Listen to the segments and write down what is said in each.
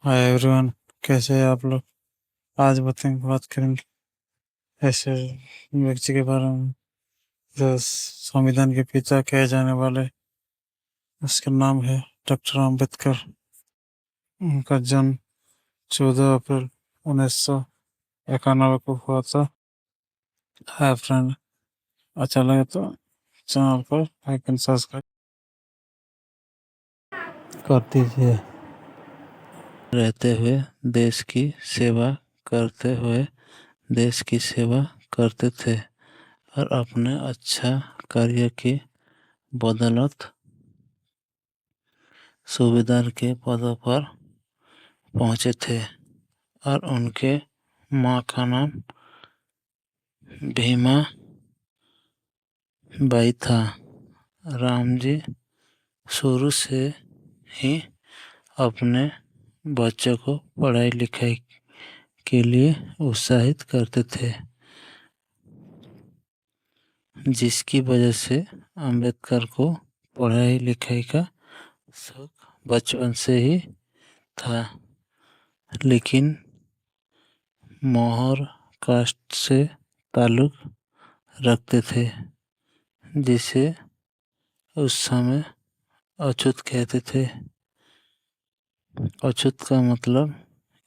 Hi everyone, कैसे हैं आप लोग। आज बात करेंगे ऐसे व्यक्ति के बारे में जो संविधान के पिता कहे जाने वाले। उसका नाम है डॉक्टर अम्बेडकर। उनका जन्म 14 अप्रैल 1991 को हुआ था। हाय फ्रेंड, अच्छा लगे तो चैनल पर लाइक एंड सब्सक्राइब कर दीजिए। रहते हुए देश की सेवा करते हुए देश की सेवा करते थे और अपने अच्छा कार्य की बदौलत सूबेदार के पदों पर पहुंचे थे और उनके माँ का नाम भीमा बाई था। रामजी शुरू से ही अपने बच्चों को पढ़ाई लिखाई के लिए उत्साहित करते थे, जिसकी वजह से अंबेडकर को पढ़ाई लिखाई का शौक बचपन से ही था। लेकिन मोहर कास्ट से ताल्लुक रखते थे, जिसे उस समय अछूत कहते थे। अछूत का मतलब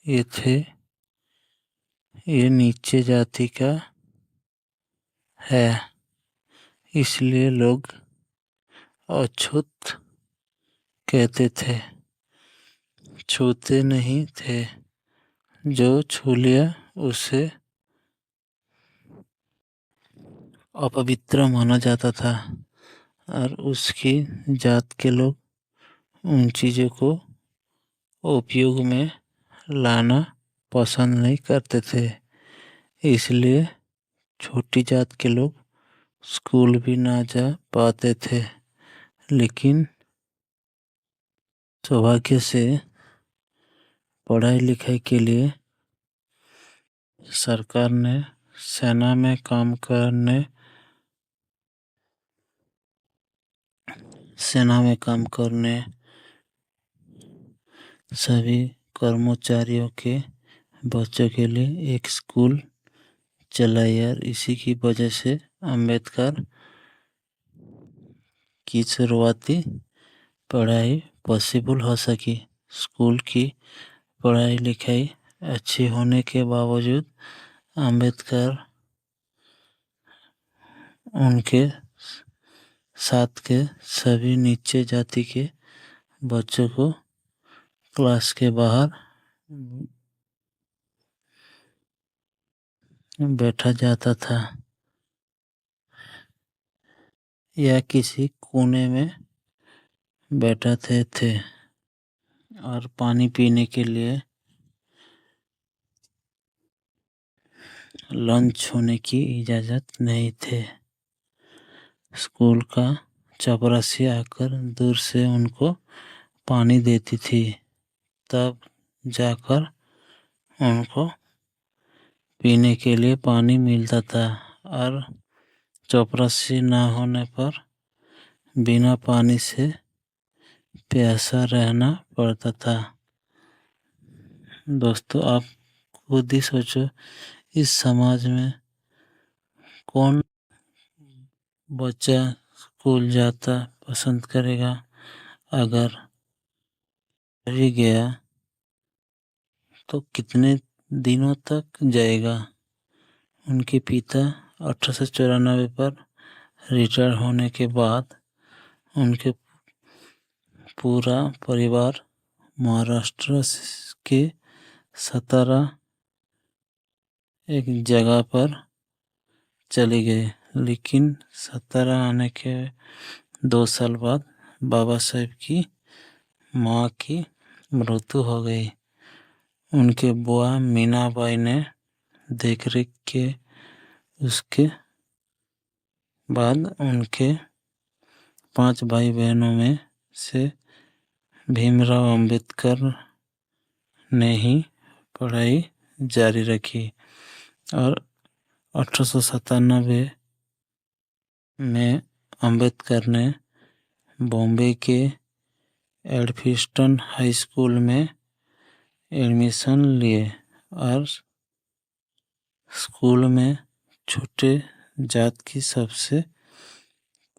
ये थे, ये नीचे जाति का है, इसलिए लोग अछूत कहते थे। छूते नहीं थे, जो छू लिया उसे अपवित्र माना जाता था और उसकी जात के लोग उन चीज़ों को उपयोग में लाना पसंद नहीं करते थे। इसलिए छोटी जात के लोग स्कूल भी ना जा पाते थे। लेकिन सौभाग्य से पढ़ाई लिखाई के लिए सरकार ने सेना में काम करने सभी कर्मचारियों के बच्चों के लिए एक स्कूल चलाई और इसी की वजह से अंबेडकर की शुरुआती पढ़ाई पॉसिबल हो सकी। स्कूल की पढ़ाई लिखाई अच्छी होने के बावजूद अंबेडकर उनके साथ के सभी नीचे जाति के बच्चों को क्लास के बाहर बैठा जाता था या किसी कोने में बैठाते थे और पानी पीने के लिए लंच होने की इजाज़त नहीं थे। स्कूल का चपरासी आकर दूर से उनको पानी देती थी, तब जाकर उनको पीने के लिए पानी मिलता था और चपरासी ना होने पर बिना पानी से प्यासा रहना पड़ता था। दोस्तों, आप खुद ही सोचो, इस समाज में कौन बच्चा स्कूल जाता पसंद करेगा। अगर भी गया तो कितने दिनों तक जाएगा। उनके पिता 1894 पर रिटायर होने के बाद उनके पूरा परिवार महाराष्ट्र के सतारा एक जगह पर चले गए। लेकिन सतारा आने के 2 साल बाद बाबा साहेब की माँ की मृत्यु हो गई। उनके बुआ मीनाबाई ने देखरेख के उसके बाद उनके 5 भाई बहनों में से भीमराव अंबेडकर ने ही पढ़ाई जारी रखी और 1897 में अंबेडकर ने बॉम्बे के एडफिस्टन हाई स्कूल में एडमिशन लिए और स्कूल में छोटे जात की सबसे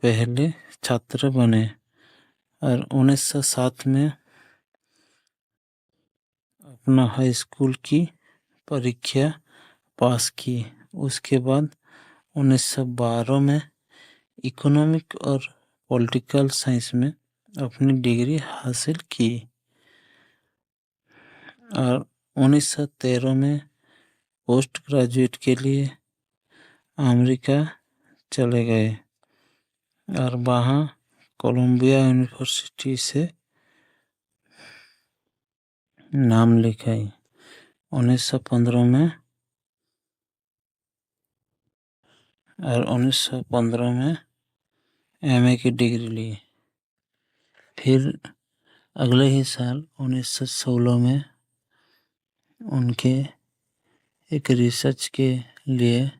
पहले छात्र बने और 1907 में अपना हाई स्कूल की परीक्षा पास की। उसके बाद 1912 में इकोनॉमिक और पॉलिटिकल साइंस में अपनी डिग्री हासिल की और 1913 में पोस्ट ग्रेजुएट के लिए अमेरिका चले गए और वहाँ कोलंबिया यूनिवर्सिटी से नाम लिखाई। 1915 में और 1915 में एमए की डिग्री ली। फिर अगले ही साल 1916 में उनके एक रिसर्च के लिए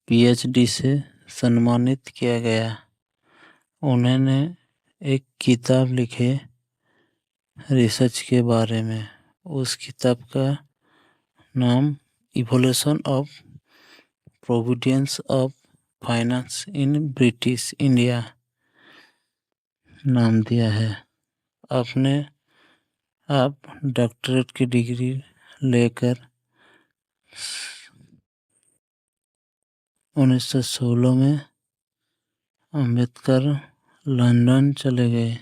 पीएचडी से सम्मानित किया गया। उन्होंने एक किताब लिखे रिसर्च के बारे में। उस किताब का नाम evolution of Providence of finance in British India नाम दिया है। अपने आप डॉक्टरेट की डिग्री लेकर 1916 में अंबेडकर लंदन चले गए,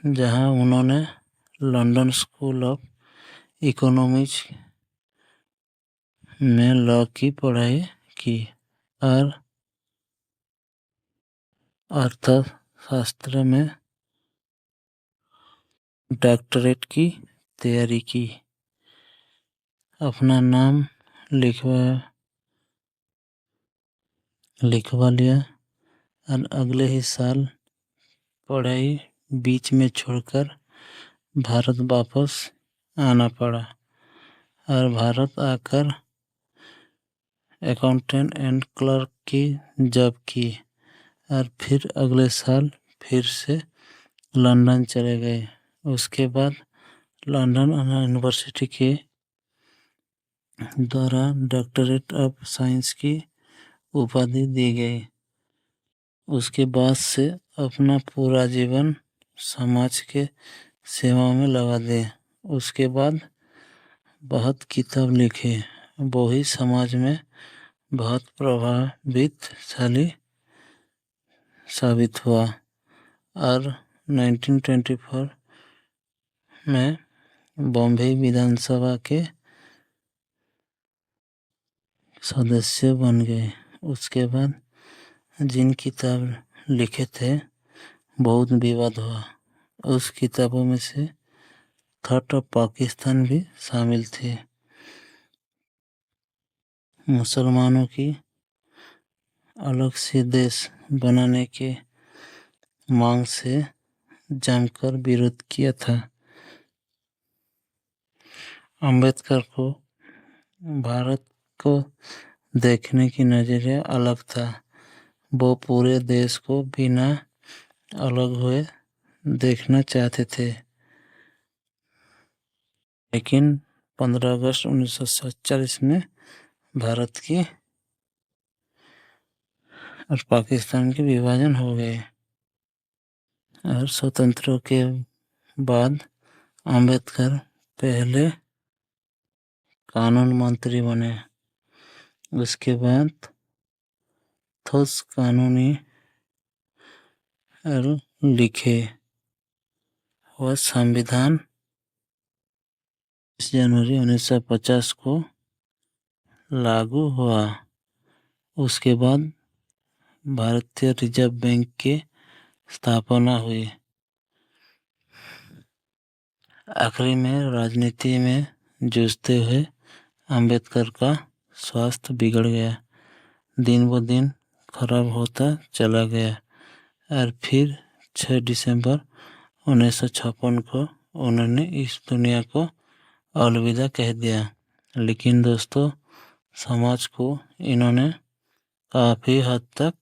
जहां उन्होंने लंदन स्कूल ऑफ इकोनॉमिक्स में लॉ की पढ़ाई की और अर्थशास्त्र में डॉक्टरेट की तैयारी की। अपना नाम लिखवा लिया और अगले ही साल पढ़ाई बीच में छोड़कर भारत वापस आना पड़ा और भारत आकर अकाउंटेंट एंड क्लर्क की जॉब की और फिर अगले साल फिर से लंदन चले गए। उसके बाद लंदन यूनिवर्सिटी के द्वारा डॉक्टरेट ऑफ साइंस की उपाधि दी गई। उसके बाद से अपना पूरा जीवन समाज के सेवा में लगा दे। उसके बाद बहुत किताब लिखे, वो ही समाज में बहुत प्रभावितशाली साबित हुआ और 1924 में बॉम्बे विधानसभा के सदस्य बन गए। उसके बाद जिन किताब लिखे थे बहुत विवाद हुआ। उस किताबों में से थॉट ऑफ पाकिस्तान भी शामिल थे। मुसलमानों की अलग से देश बनाने के मांग से जमकर विरोध किया था। अंबेडकर को भारत को देखने की नजरिया अलग था। वो पूरे देश को बिना अलग हुए देखना चाहते थे। लेकिन 15 अगस्त 1947 में भारत की और पाकिस्तान के विभाजन हो गए और स्वतंत्र के बाद अंबेडकर पहले कानून मंत्री बने। उसके बाद ठोस कानूनी लिखे और संविधान 20 जनवरी 1950 को लागू हुआ। उसके बाद भारतीय रिजर्व बैंक की स्थापना हुई। आखिरी में राजनीति में जूझते हुए अंबेडकर का स्वास्थ्य बिगड़ गया, दिन ब दिन खराब होता चला गया और फिर 6 दिसंबर 1956 को उन्होंने इस दुनिया को अलविदा कह दिया। लेकिन दोस्तों, समाज को इन्होंने काफ़ी हद तक